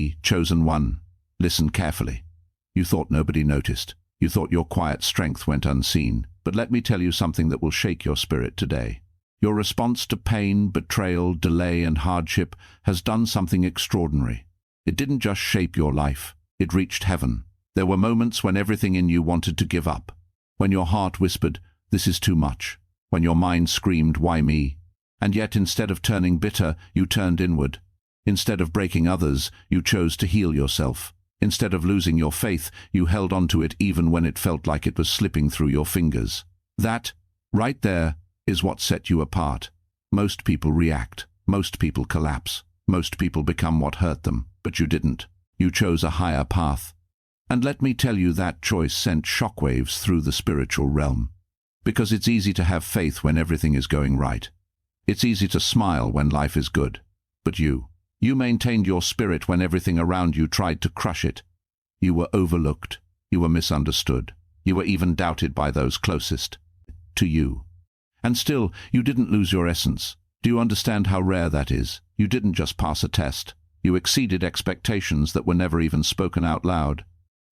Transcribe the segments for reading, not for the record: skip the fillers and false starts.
ready, chosen one. Listen carefully. You thought nobody noticed. You thought your quiet strength went unseen. But let me tell you something that will shake your spirit today. Your response to pain, betrayal, delay, and hardship has done something extraordinary. It didn't just shape your life. It reached heaven. There were moments when everything in you wanted to give up. When your heart whispered, "This is too much." When your mind screamed, "Why me?" And yet, instead of turning bitter, you turned inward. Instead of breaking others, you chose to heal yourself. Instead of losing your faith, you held on to it even when it felt like it was slipping through your fingers. That, right there, is what set you apart. Most people react. Most people collapse. Most people become what hurt them. But you didn't. You chose a higher path. And let me tell you, that choice sent shockwaves through the spiritual realm. Because it's easy to have faith when everything is going right. It's easy to smile when life is good. But you maintained your spirit when everything around you tried to crush it. You were overlooked. You were misunderstood. You were even doubted by those closest to you. And still, you didn't lose your essence. Do you understand how rare that is? You didn't just pass a test. You exceeded expectations that were never even spoken out loud.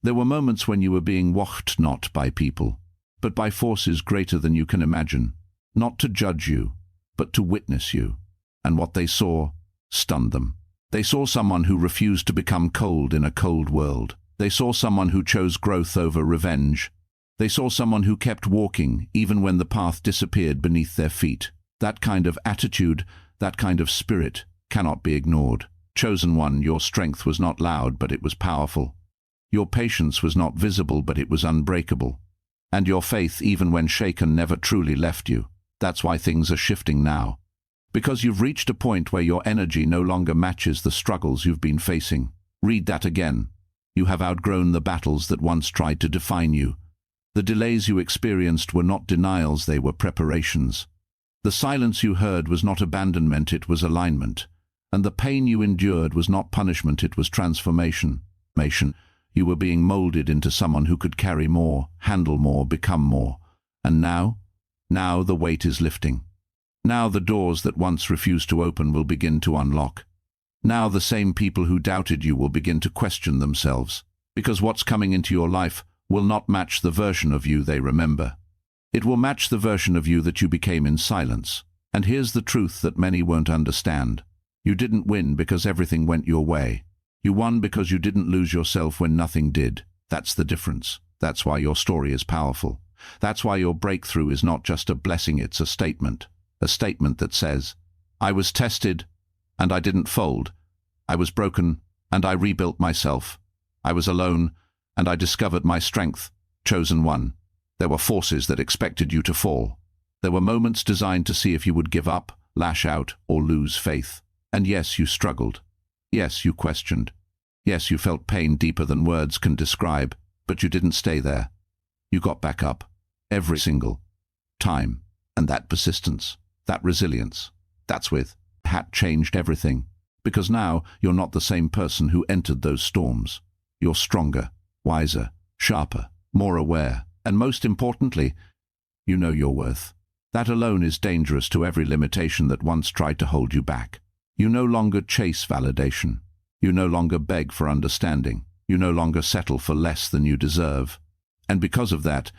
There were moments when you were being walked not by people, but by forces greater than you can imagine. Not to judge you, but to witness you. And what they saw stunned them. They saw someone who refused to become cold in a cold world. They saw someone who chose growth over revenge. They saw someone who kept walking even when the path disappeared beneath their feet. That kind of attitude, that kind of spirit, cannot be ignored. Chosen one, your strength was not loud, but it was powerful. Your patience was not visible, but it was unbreakable. And your faith, even when shaken, never truly left you. That's why things are shifting now. Because you've reached a point where your energy no longer matches the struggles you've been facing. Read that again. You have outgrown the battles that once tried to define you. The delays you experienced were not denials, they were preparations. The silence you heard was not abandonment, it was alignment. And the pain you endured was not punishment, it was transformation. You were being molded into someone who could carry more, handle more, become more. And now the weight is lifting. Now the doors that once refused to open will begin to unlock. Now the same people who doubted you will begin to question themselves. Because what's coming into your life will not match the version of you they remember. It will match the version of you that you became in silence. And here's the truth that many won't understand. You didn't win because everything went your way. You won because you didn't lose yourself when nothing did. That's the difference. That's why your story is powerful. That's why your breakthrough is not just a blessing, it's a statement. A statement that says, I was tested and I didn't fold. I was broken and I rebuilt myself. I was alone and I discovered my strength. Chosen one. There were forces that expected you to fall. There were moments designed to see if you would give up, lash out, or lose faith. And yes, you struggled. Yes, you questioned. Yes, you felt pain deeper than words can describe, but you didn't stay there. You got back up. Every single time. And that persistence, that resilience, that's with hat changed everything. Because now you're not the same person who entered those storms. You're stronger, wiser, sharper, more aware, and most importantly, you know your worth. That alone is dangerous to every limitation that once tried to hold you back. You no longer chase validation. You no longer beg for understanding. You no longer settle for less than you deserve. And because of that,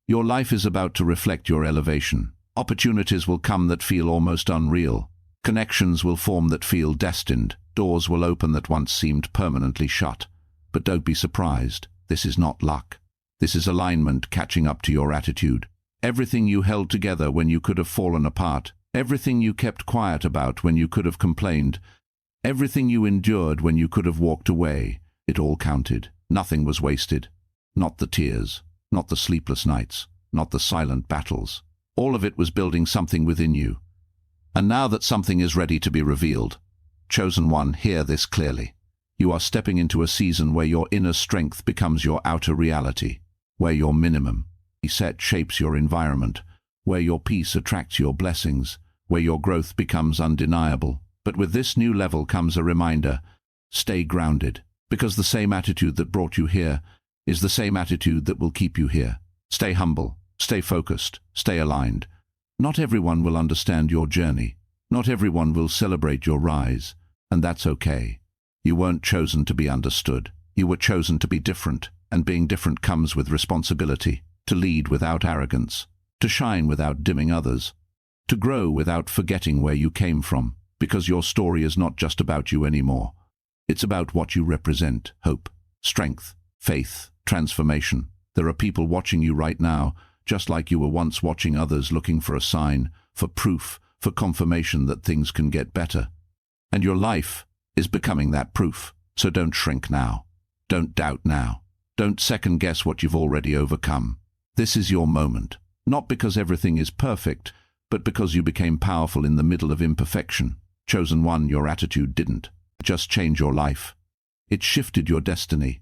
your life is about to reflect your elevation. Opportunities will come that feel almost unreal. Connections will form that feel destined. Doors will open that once seemed permanently shut. But don't be surprised. This is not luck. This is alignment catching up to your attitude. Everything you held together when you could have fallen apart. Everything you kept quiet about when you could have complained. Everything you endured when you could have walked away. It all counted. Nothing was wasted. Not the tears. Not the sleepless nights. Not the silent battles. All of it was building something within you. And now that something is ready to be revealed, chosen one, hear this clearly. You are stepping into a season where your inner strength becomes your outer reality, where your minimum set shapes your environment, where your peace attracts your blessings, where your growth becomes undeniable. But with this new level comes a reminder, stay grounded, because the same attitude that brought you here is the same attitude that will keep you here. Stay humble, stay focused, stay aligned. Not everyone will understand your journey. Not everyone will celebrate your rise, and that's okay. You weren't chosen to be understood. You were chosen to be different, and being different comes with responsibility, to lead without arrogance, to shine without dimming others, to grow without forgetting where you came from, because your story is not just about you anymore. It's about what you represent: hope, strength, faith, transformation. There are people watching you right now, just like you were once watching others, looking for a sign, for proof, for confirmation that things can get better. And your life is becoming that proof. So don't shrink now. Don't doubt now. Don't second guess what you've already overcome. This is your moment, not because everything is perfect, but because you became powerful in the middle of imperfection. Chosen one, your attitude didn't just change your life. It shifted your destiny.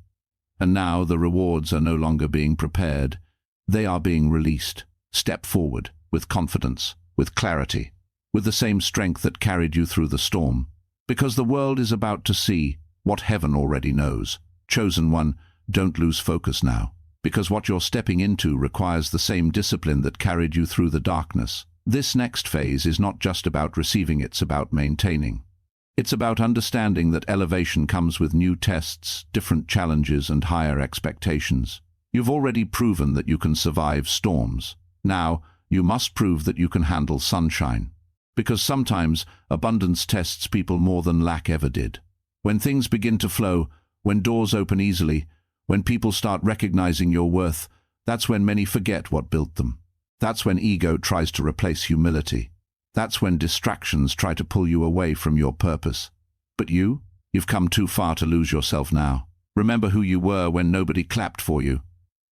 And now the rewards are no longer being prepared. They are being released. Step forward, with confidence, with clarity, with the same strength that carried you through the storm. Because the world is about to see what heaven already knows. Chosen one, don't lose focus now. Because what you're stepping into requires the same discipline that carried you through the darkness. This next phase is not just about receiving, it's about maintaining. It's about understanding that elevation comes with new tests, different challenges, and higher expectations. You've already proven that you can survive storms. Now, you must prove that you can handle sunshine. Because sometimes abundance tests people more than lack ever did. When things begin to flow, when doors open easily, when people start recognizing your worth, that's when many forget what built them. That's when ego tries to replace humility. That's when distractions try to pull you away from your purpose. But you've come too far to lose yourself now. Remember who you were when nobody clapped for you.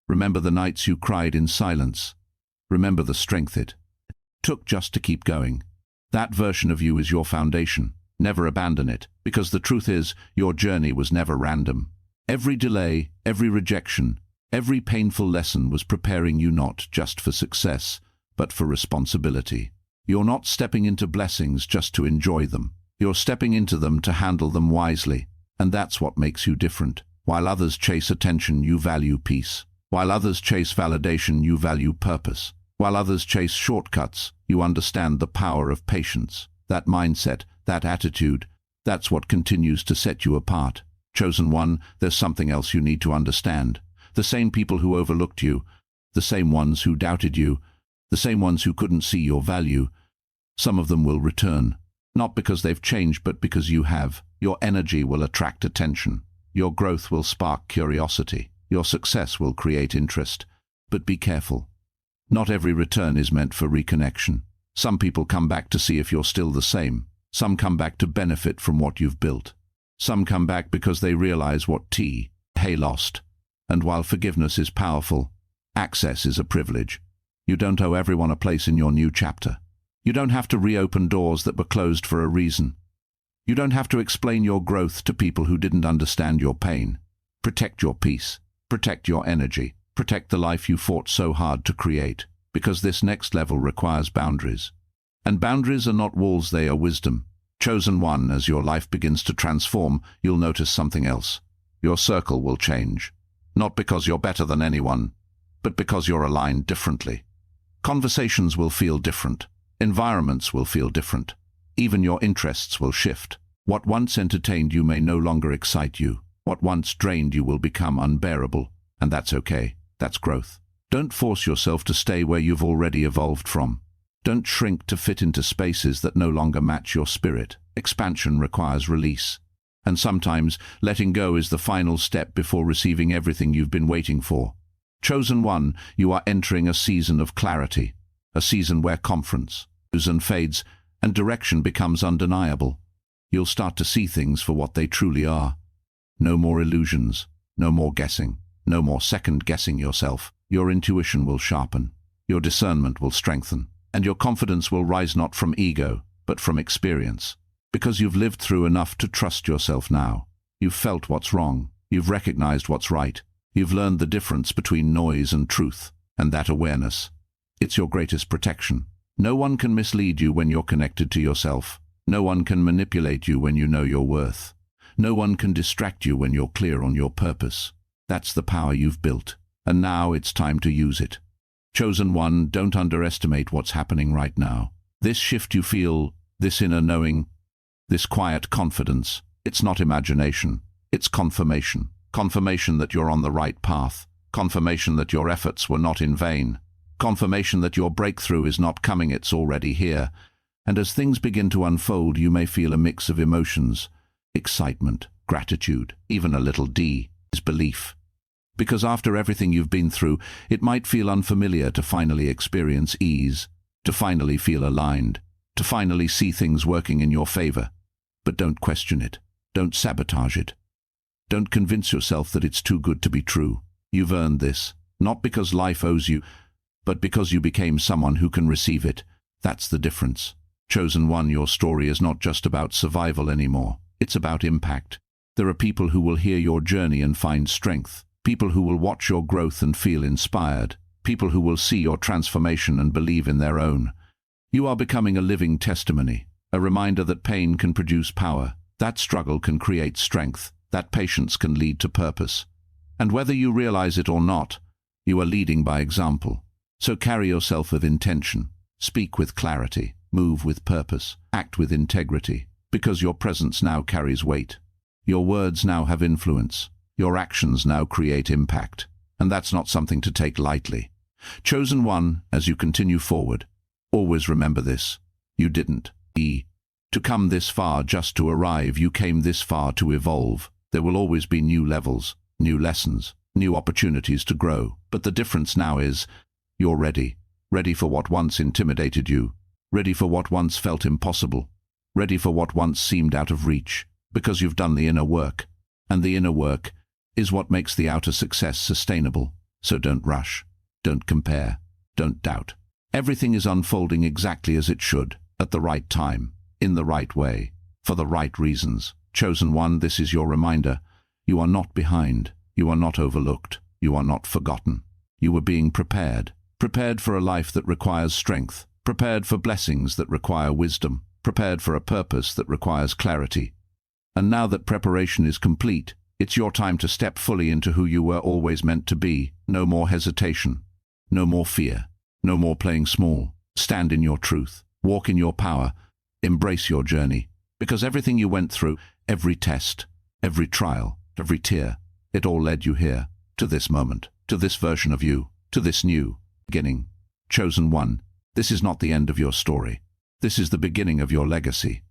Remember the nights you cried in silence. Remember the strength it took just to keep going. That version of you is your foundation. Never abandon it, because the truth is, your journey was never random. Every delay, every rejection, every painful lesson was preparing you not just for success, but for responsibility. You're not stepping into blessings just to enjoy them. You're stepping into them to handle them wisely. And that's what makes you different. While others chase attention, you value peace. While others chase validation, you value purpose. While others chase shortcuts, you understand the power of patience. That mindset, that attitude, that's what continues to set you apart. Chosen one, there's something else you need to understand. The same people who overlooked you, the same ones who doubted you, the same ones who couldn't see your value, some of them will return. Not because they've changed, but because you have. Your energy will attract attention. Your growth will spark curiosity. Your success will create interest. But be careful. Not every return is meant for reconnection. Some people come back to see if you're still the same. Some come back to benefit from what you've built. Some come back because they realize what they lost. And while forgiveness is powerful, access is a privilege. You don't owe everyone a place in your new chapter. You don't have to reopen doors that were closed for a reason. You don't have to explain your growth to people who didn't understand your pain. Protect your peace. Protect your energy. Protect the life you fought so hard to create. Because this next level requires boundaries. And boundaries are not walls, they are wisdom. Chosen one, as your life begins to transform, you'll notice something else. Your circle will change. Not because you're better than anyone, but because you're aligned differently. Conversations will feel different. Environments will feel different. Even your interests will shift. What once entertained you may no longer excite you. What once drained you will become unbearable. And that's okay. That's growth. Don't force yourself to stay where you've already evolved from. Don't shrink to fit into spaces that no longer match your spirit. Expansion requires release. And sometimes letting go is the final step before receiving everything you've been waiting for. Chosen one, you are entering a season of clarity. A season where confidence and fades and direction becomes undeniable. You'll start to see things for what they truly are. No more illusions, no more guessing, no more second-guessing yourself. Your intuition will sharpen, your discernment will strengthen, and your confidence will rise not from ego, but from experience. Because you've lived through enough to trust yourself now. You've felt what's wrong, you've recognized what's right, you've learned the difference between noise and truth, and that awareness, it's your greatest protection. No one can mislead you when you're connected to yourself. No one can manipulate you when you know your worth. No one can distract you when you're clear on your purpose. That's the power you've built, and now it's time to use it. Chosen one, don't underestimate what's happening right now. This shift you feel, this inner knowing, this quiet confidence, It's not imagination. It's confirmation. Confirmation that you're on the right path. Confirmation that your efforts were not in vain. Confirmation that your breakthrough is not coming, it's already here. And as things begin to unfold, you may feel a mix of emotions: excitement, gratitude, even a little disbelief. Because after everything you've been through, it might feel unfamiliar to finally experience ease, to finally feel aligned, to finally see things working in your favor. But don't question it. Don't sabotage it. Don't convince yourself that it's too good to be true. You've earned this, not because life owes you, but because you became someone who can receive it. That's the difference. Chosen one, your story is not just about survival anymore. It's about impact. There are people who will hear your journey and find strength. People who will watch your growth and feel inspired. People who will see your transformation and believe in their own. You are becoming a living testimony, a reminder that pain can produce power, that struggle can create strength, that patience can lead to purpose. And whether you realize it or not, you are leading by example. So carry yourself with intention, speak with clarity, move with purpose, act with integrity, because your presence now carries weight. Your words now have influence. Your actions now create impact. And that's not something to take lightly. Chosen one, as you continue forward, always remember this: you didn't to come this far just to arrive. You came this far to evolve. There will always be new levels, new lessons, new opportunities to grow. But the difference now is you're ready. Ready for what once intimidated you. Ready for what once felt impossible. Ready for what once seemed out of reach. Because you've done the inner work. And the inner work is what makes the outer success sustainable. So don't rush. Don't compare. Don't doubt. Everything is unfolding exactly as it should, at the right time, in the right way, for the right reasons. Chosen one, this is your reminder. You are not behind. You are not overlooked. You are not forgotten. You are being prepared. Prepared for a life that requires strength. Prepared for blessings that require wisdom. Prepared for a purpose that requires clarity. And now that preparation is complete, it's your time to step fully into who you were always meant to be. No more hesitation. No more fear. No more playing small. Stand in your truth. Walk in your power. Embrace your journey. Because everything you went through, every test, every trial, every tear, it all led you here, to this moment, to this version of you, to this new beginning. Chosen one, this is not the end of your story. This is the beginning of your legacy.